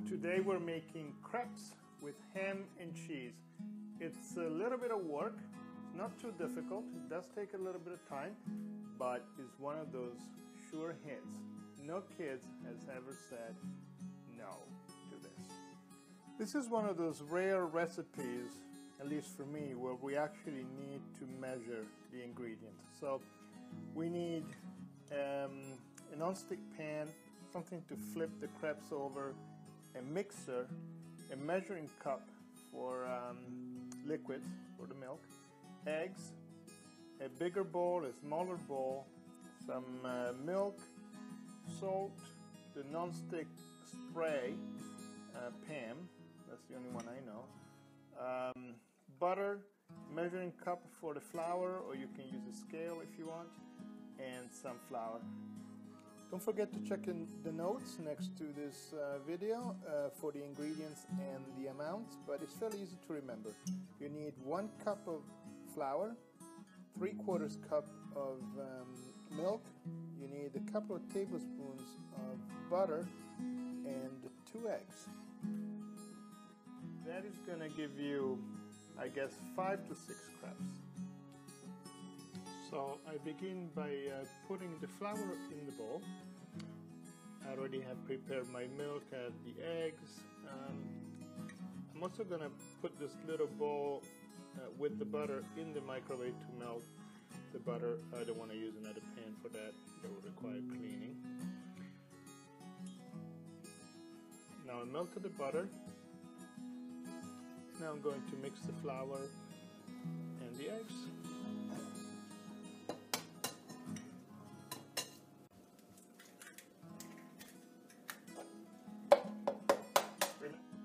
Today we're making crepes with ham and cheese. It's a little bit of work, not too difficult, it does take a little bit of time, but it's one of those sure hits. No kid has ever said no to this. This is one of those rare recipes, at least for me, where we actually need to measure the ingredients. So we need a non-stick pan, something to flip the crepes over, a mixer, a measuring cup for liquids, for the milk, eggs, a bigger bowl, a smaller bowl, some milk, salt, the non-stick spray pan, that's the only one I know, butter, measuring cup for the flour, or you can use a scale if you want, and some flour. Don't forget to check in the notes next to this video for the ingredients and the amounts, but it's fairly easy to remember. You need 1 cup of flour, 3/4 cup of milk, you need a couple of tablespoons of butter, and 2 eggs. That is going to give you, I guess, 5 to 6 crepes. So I begin by putting the flour in the bowl. I already have prepared my milk and the eggs. I'm also going to put this little bowl with the butter in the microwave to melt the butter. I don't want to use another pan for that. That will require cleaning. Now I melted the butter. Now I'm going to mix the flour and the eggs.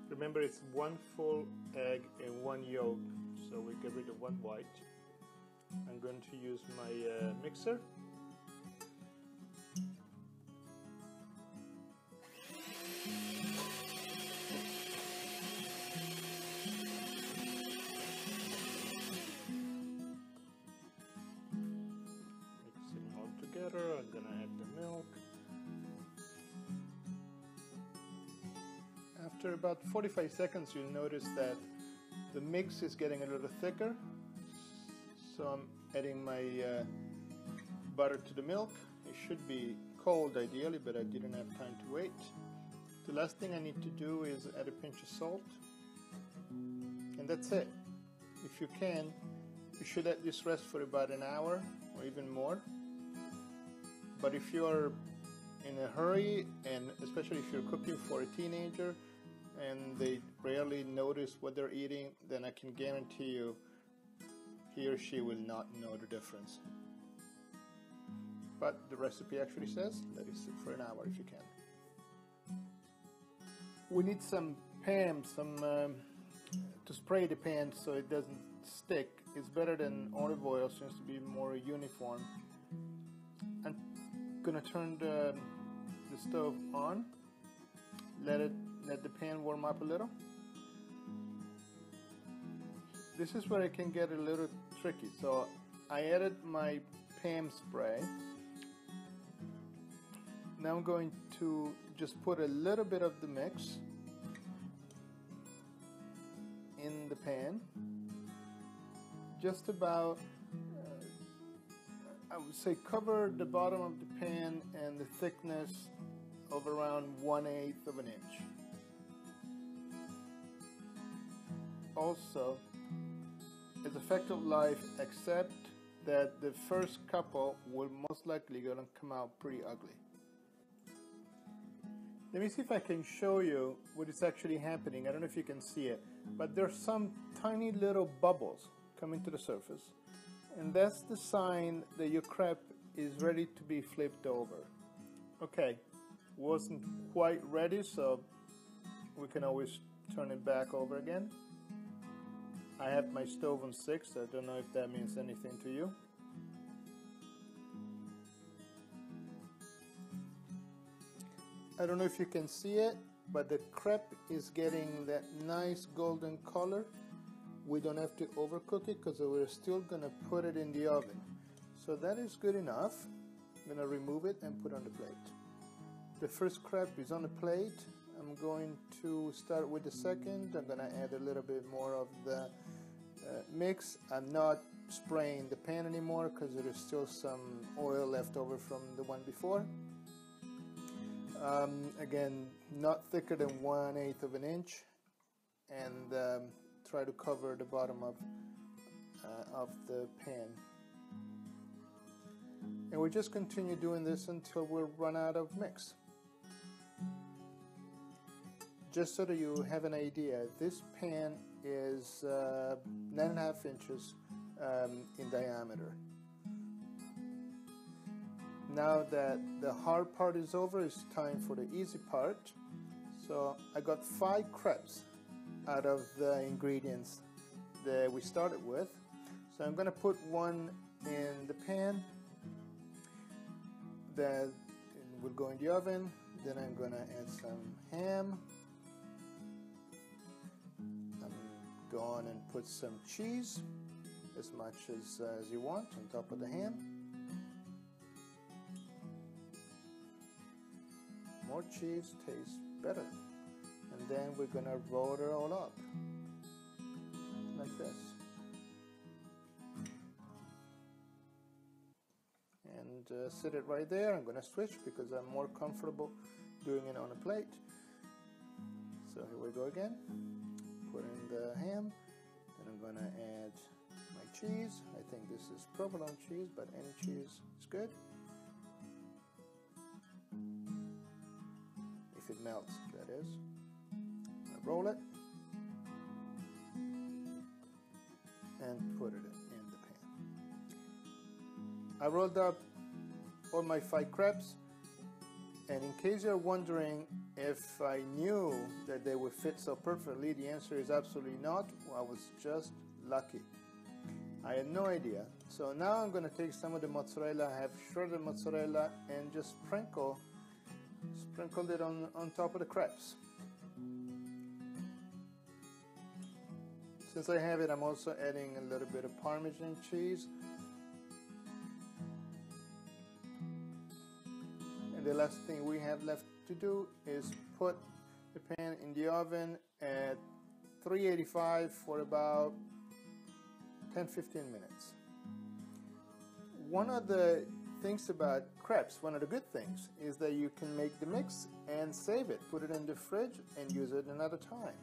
Remember, it's 1 full egg and 1 yolk, so we get rid of 1 white. I'm going to use my mixer. Mixing all together, I'm going to add the milk. After about 45 seconds, you'll notice that the mix is getting a little thicker. So I'm adding my butter to the milk. It should be cold ideally, but I didn't have time to wait. The last thing I need to do is add a pinch of salt. And that's it. If you can, you should let this rest for about an hour or even more. But if you're in a hurry, and especially if you're cooking for a teenager and they rarely notice what they're eating, then I can guarantee you he or she will not know the difference. But the recipe actually says let it sit for an hour if you can. We need some pan, to spray the pan so it doesn't stick. It's better than olive oil, seems to be more uniform. I'm gonna turn the stove on, let the pan warm up a little. This is where it can get a little tricky. So I added my pan spray. Now I'm going to just put a little bit of the mix in the pan. Just about, I would say, cover the bottom of the pan and the thickness of around 1/8 of an inch. Also, it's a fact of life, except that the first couple will most likely gonna come out pretty ugly. Let me see if I can show you what is actually happening. I don't know if you can see it, but there's some tiny little bubbles coming to the surface, and that's the sign that your crepe is ready to be flipped over. Okay, wasn't quite ready, so we can always turn it back over again. I have my stove on 6, I don't know if that means anything to you. I don't know if you can see it, but the crepe is getting that nice golden color. We don't have to overcook it because we're still going to put it in the oven. So that is good enough. I'm going to remove it and put it on the plate. The first crepe is on the plate. I'm I'm going to start with the second. I'm going to add a little bit more of the mix. I'm not spraying the pan anymore because there is still some oil left over from the one before. Again, not thicker than 1/8 of an inch, and try to cover the bottom of the pan. And we just continue doing this until we run out of mix. Just so that you have an idea, this pan is 9.5 inches in diameter. Now that the hard part is over, it's time for the easy part. So I got 5 crepes out of the ingredients that we started with. So I'm going to put one in the pan, that will go in the oven. Then I'm going to add some ham. I'm going and put some cheese, as much as you want, on top of the ham. More cheese tastes better. And then we're going to roll it all up like this. And set it right there. I'm going to switch because I'm more comfortable doing it on a plate. So here we go again. Put in the ham. Then I'm going to add my cheese. I think this is provolone cheese, but any cheese is good. If it melts, that is. Roll it and put it in the pan. I rolled up all my 5 crepes, and in case you're wondering if I knew that they would fit so perfectly, the answer is absolutely not. I was just lucky. I had no idea. So now I'm going to take some of the mozzarella. I have shredded mozzarella and just sprinkled it on top of the crepes. Since I have it, I'm also adding a little bit of Parmesan cheese. And the last thing we have left to do is put the pan in the oven at 385 for about 10-15 minutes. One of the things about crepes, one of the good things, is that you can make the mix and save it, put it in the fridge and use it another time.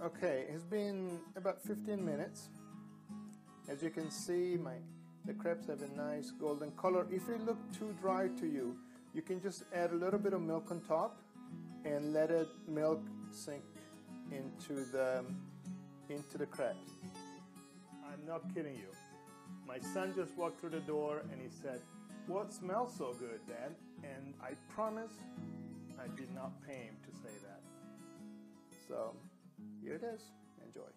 Okay, it's been about 15 minutes. As you can see, the crepes have a nice golden color. If it look too dry to you, you can just add a little bit of milk on top and let it milk sink into the crepes. I'm not kidding you. My son just walked through the door and he said, "What smells so good, Dad?" And I promise I did not pay him to say that. So here it is. Enjoy.